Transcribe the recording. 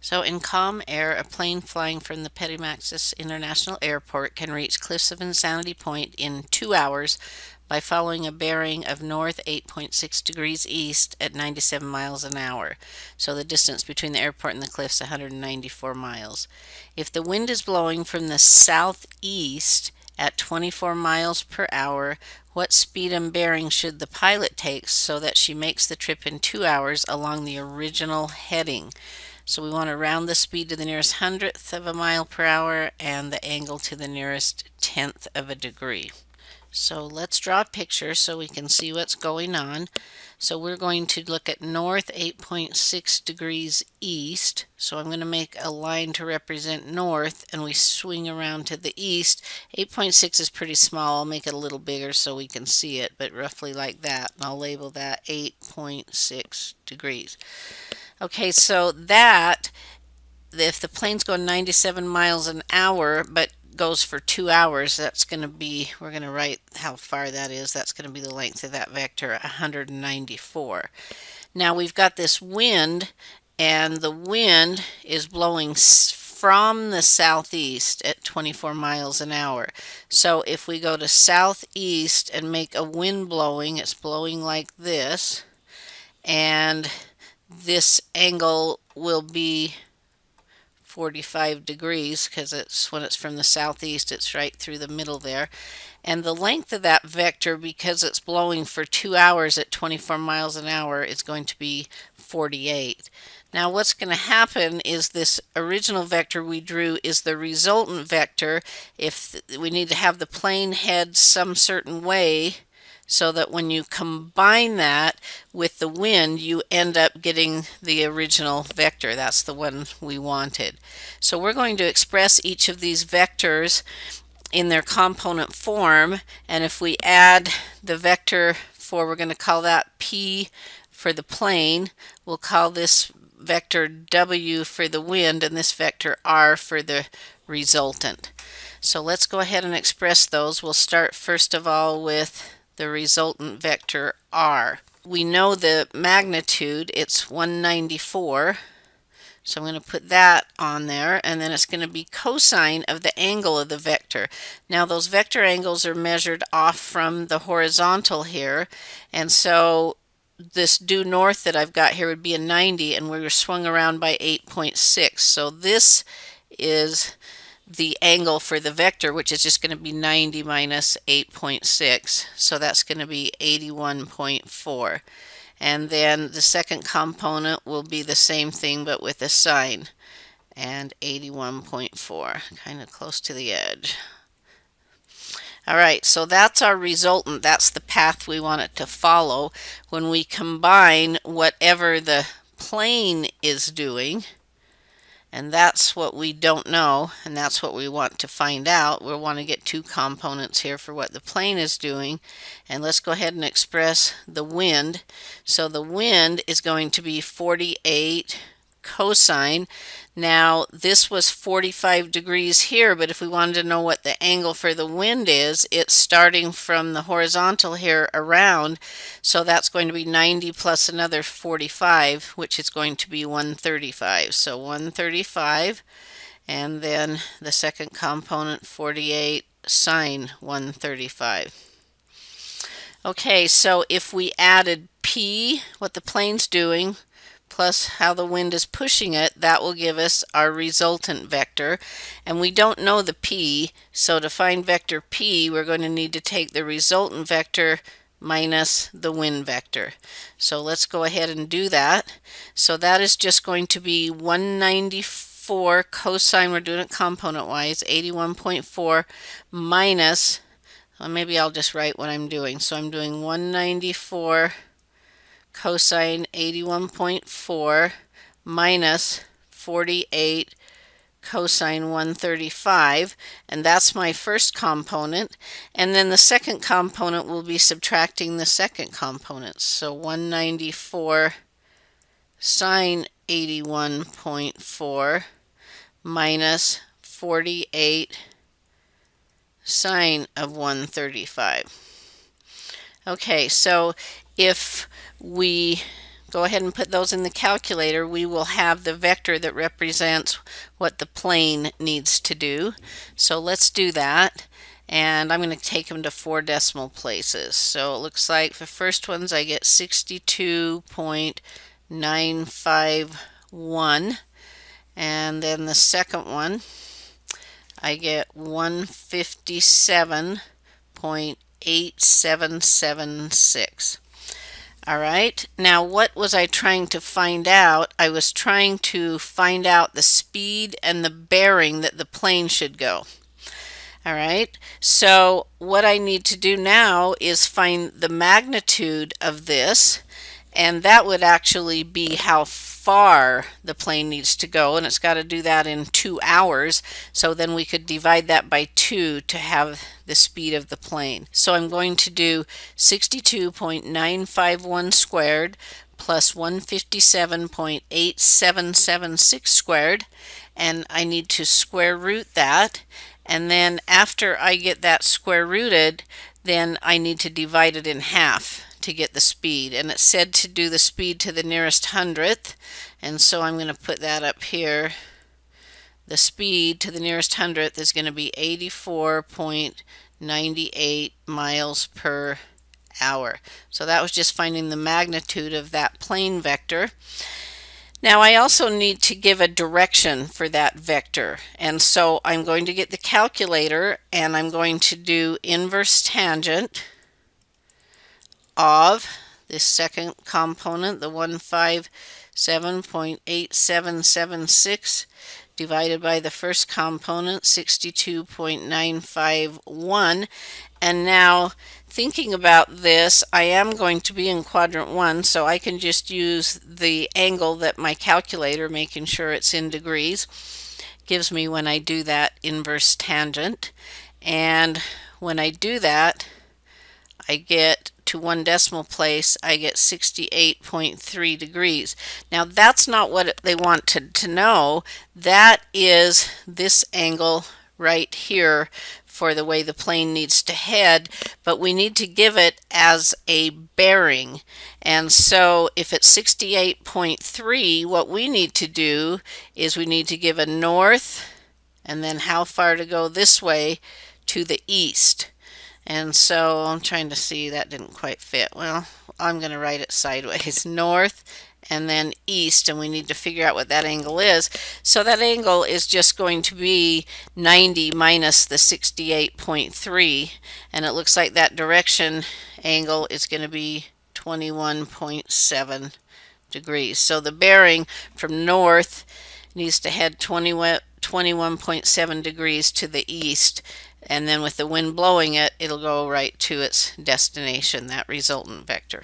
So in calm air, a plane flying from the Petty International Airport can reach Cliffs of Insanity Point in 2 hours by following a bearing of north 8.6 degrees east at 97 miles an hour. So the distance between the airport and the cliffs is 194 miles. If the wind is blowing from the southeast at 24 miles per hour, what speed and bearing should the pilot take so that she makes the trip in 2 hours along the original heading? So we want to round the speed to the nearest hundredth of a mile per hour and the angle to the nearest tenth of a degree. So let's draw a picture so we can see what's going on. So we're going to look at north 8.6 degrees east. So I'm going to make a line to represent north and we swing around to the east. 8.6 is pretty small. I'll make it a little bigger so we can see it, but roughly like that. And I'll label that 8.6 degrees. Okay, so that, if the plane's going 97 miles an hour but goes for 2 hours, that's going to be, we're going to write how far that is. That's going to be the length of that vector, 194. Now we've got this wind, and the wind is blowing from the southeast at 24 miles an hour. So if we go to southeast and make a wind blowing, it's blowing like this, and this angle will be 45 degrees because it's when it's from the southeast, it's right through the middle there. And the length of that vector, because it's blowing for 2 hours at 24 miles an hour, is going to be 48. Now what's going to happen is this original vector we drew is the resultant vector. If we need to have the plane head some certain way, so that when you combine that with the wind, you end up getting the original vector. That's the one we wanted. So we're going to express each of these vectors in their component form, and if we add the vector for, we're going to call that P for the plane, we'll call this vector W for the wind, and this vector R for the resultant. So let's go ahead and express those. We'll start first of all with the resultant vector R. We know the magnitude, it's 194. So I'm going to put that on there, and then it's going to be cosine of the angle of the vector. Now those vector angles are measured off from the horizontal here, and so this due north that I've got here would be a 90, and we were swung around by 8.6. So this is the angle for the vector, which is just going to be 90 minus 8.6. So that's going to be 81.4. And then the second component will be the same thing but with a sign. And 81.4, kind of close to the edge. All right, so that's our resultant. That's the path we want it to follow when we combine whatever the plane is doing. And that's what we don't know, and that's what we want to find out. We'll want to get two components here for what the plane is doing. And let's go ahead and express the wind. So the wind is going to be 48 cosine. Now this was 45 degrees here, but if we wanted to know what the angle for the wind is, it's starting from the horizontal here around, so that's going to be 90 plus another 45, which is going to be 135. So 135, and then the second component 48 sine 135. Okay, so if we added P, what the plane's doing, plus how the wind is pushing it, that will give us our resultant vector. And we don't know the P, so to find vector P, we're going to need to take the resultant vector minus the wind vector. So let's go ahead and do that. So that is just going to be 194 cosine, we're doing it component wise, 81.4 minus, well, maybe I'll just write what I'm doing. So I'm doing 194 cosine 81.4 minus 48 cosine 135, and that's my first component. And then the second component will be subtracting the second component. So 194 sine 81.4 minus 48 sine of 135. Okay, so if we go ahead and put those in the calculator, we will have the vector that represents what the plane needs to do. So let's do that. And I'm going to take them to 4 decimal places. So it looks like the first ones I get 62.951, and then the second one I get 157.8776. All right, now what was I trying to find out? I was trying to find out the speed and the bearing that the plane should go. All right, so what I need to do now is find the magnitude of this, and that would actually be how far the plane needs to go, and it's got to do that in 2 hours. So then we could divide that by 2 to have the speed of the plane. So I'm going to do 62.951 squared plus 157.8776 squared, and I need to square root that. And then after I get that square rooted, then I need to divide it in half to get the speed. And it said to do the speed to the nearest hundredth, and so I'm going to put that up here. The speed to the nearest hundredth is going to be 84.98 miles per hour. So that was just finding the magnitude of that plane vector. Now I also need to give a direction for that vector, and so I'm going to get the calculator and I'm going to do inverse tangent of this second component, the 157.8776, divided by the first component, 62.951. And now thinking about this, I am going to be in quadrant 1, so I can just use the angle that my calculator, making sure it's in degrees, gives me when I do that inverse tangent. And when I do that, I get to 1 decimal place, I get 68.3 degrees. Now that's not what they wanted to know. That is this angle right here for the way the plane needs to head, but we need to give it as a bearing. And so if it's 68.3, what we need to do is we need to give a north and then how far to go this way to the east. And so I'm trying to see, that didn't quite fit. Well, I'm going to write it sideways. North and then east, and we need to figure out what that angle is. So that angle is just going to be 90 minus the 68.3, and it looks like that direction angle is going to be 21.7 degrees. So the bearing from north needs to head 21.7 degrees to the east, and then with the wind blowing it, it'll go right to its destination, that resultant vector.